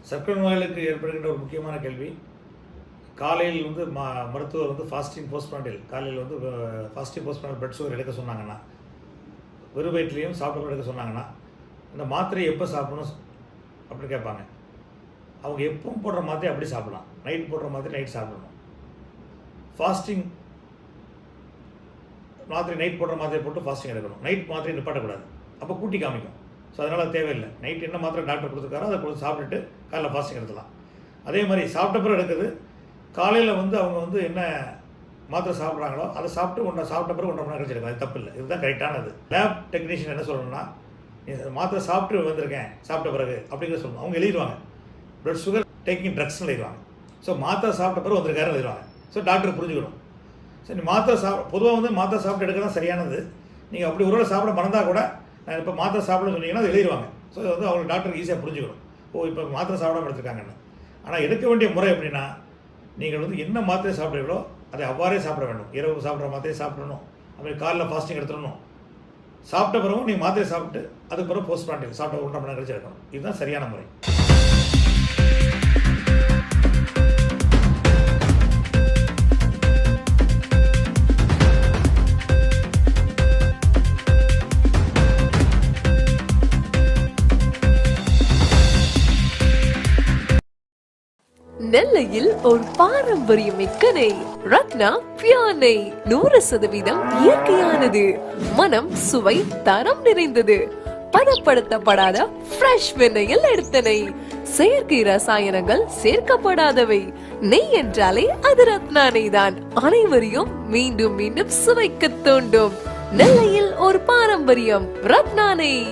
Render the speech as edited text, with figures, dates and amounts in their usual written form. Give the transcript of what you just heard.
சர்க்கரை நோய்களுக்கு ஏற்படுகின்ற ஒரு முக்கியமான கேள்வி, காலையில் வந்து மருத்துவர் வந்து ஃபாஸ்டிங் போஸ்ட்மாண்டில் காலையில் வந்து ஃபாஸ்டிங் போஸ்ட்மாண்டில் பிளட் சுகர் எடுக்க சொன்னாங்கன்னா, வெறும் வயிற்றுலையும் சாப்பிட எடுக்க சொன்னாங்கன்னா, இந்த மாத்திரையை எப்போ சாப்பிடணும் அப்படின்னு கேட்பாங்க. அவங்க எப்பவும் போடுற மாத்திரை அப்படி சாப்பிடலாம், நைட் போடுற மாத்திரை நைட் சாப்பிடணும். ஃபாஸ்டிங் மாத்திரை நைட் போடுற மாத்திரை போட்டு ஃபாஸ்டிங் எடுக்கணும், நைட் மாத்திரை நிப்பாட்டக்கூடாது, அப்போ கூட்டி காமிக்கும். ஸோ அதனால் தேவையில்லை. நைட் என்ன மாத்திரை டாக்டர் கொடுத்துருக்காரோ அதை கொடுத்து சாப்பிட்டுட்டு காலைல ஃபாஸ்டிங் எடுத்துலாம். அதே மாதிரி சாப்பிட்ட பிறகு எடுக்குது, காலையில் வந்து அவங்க வந்து என்ன மாத்திரை சாப்பிட்றாங்களோ அதை சாப்பிட்டு சாப்பிட்ட பிறகு 1.5 மணி நேரம் கழிச்சு எடுக்கும். அது தப்பு இல்லை, இதுதான் கரெக்டானது. லேப் டெக்னீஷியன் என்ன சொல்லணும்னா, மாத்திரை சாப்பிட்டு வந்திருக்கேன் சாப்பிட்ட பிறகு அப்படிங்கிற சொல்லணும். அவங்க எழுதிடுவாங்க, பிளட் சுகர் டேக்கிங் ட்ரக்ஸ்னு எழுதிடுவாங்க. ஸோ மாத்திரை சாப்பிட்ட பிறகு வந்திருக்காருன்னு எழுதிடுவாங்க. ஸோ டாக்டர் புரிஞ்சுக்கணும். சரி, மாத்திரை பொதுவாக வந்து மாத்திரை சாப்பிட்டு எடுக்க தான் சரியானது. நீங்கள் அப்படி ஒருவேளை சாப்பிட மறந்தால் கூட, நான் இப்போ மாத்திரை சாப்பிடணும்னு சொன்னீங்கன்னா அது எழுதிடுவாங்க. ஸோ இது வந்து அவங்க டாக்டருக்கு ஈஸியாக புரிஞ்சுக்கணும், ஓ இப்போ மாத்திரை சாப்பிடாம எடுத்துருக்காங்கன்னு. ஆனால் எடுக்க வேண்டிய முறை எப்படின்னா, நீங்கள் வந்து என்ன மாத்திரை சாப்பிட்றீங்களோ அதை அவ்வாறே சாப்பிட வேண்டும். இரவு சாப்பிட்ற மாத்திரையை சாப்பிடணும், அப்படி காலைல ஃபாஸ்டிங் எடுத்துடணும். சாப்பிட்ட பிறகும் நீங்கள் மாத்திரை சாப்பிட்டு அதுக்கு பிறகு போஸ்ட்மார்ட்டம் சாப்பிட்ட 1.5 மணி நேரம் கழிச்சு எடுக்கணும். இதுதான் சரியான முறை. நெல்லையில் ஒரு பாரம்பரியமிக்க நெய், ரத்னா பியூர் நெய். 100% இயற்கையானது, மனம் சுவை தரம் நிறைந்தது, பதப்படுத்தப்படாத ஃப்ரெஷ் வெண்ணெயில் எடுத்த நெய். செயற்கை ரசாயனங்கள் சேர்க்கப்படாதவை. நெய் என்றாலே அது ரத்னா நெய் தான். அனைவரையும் மீண்டும் மீண்டும் சுவைக்க தூண்டும். நெல்லையில் ஒரு பாரம்பரியம், ரத்னா நெய்.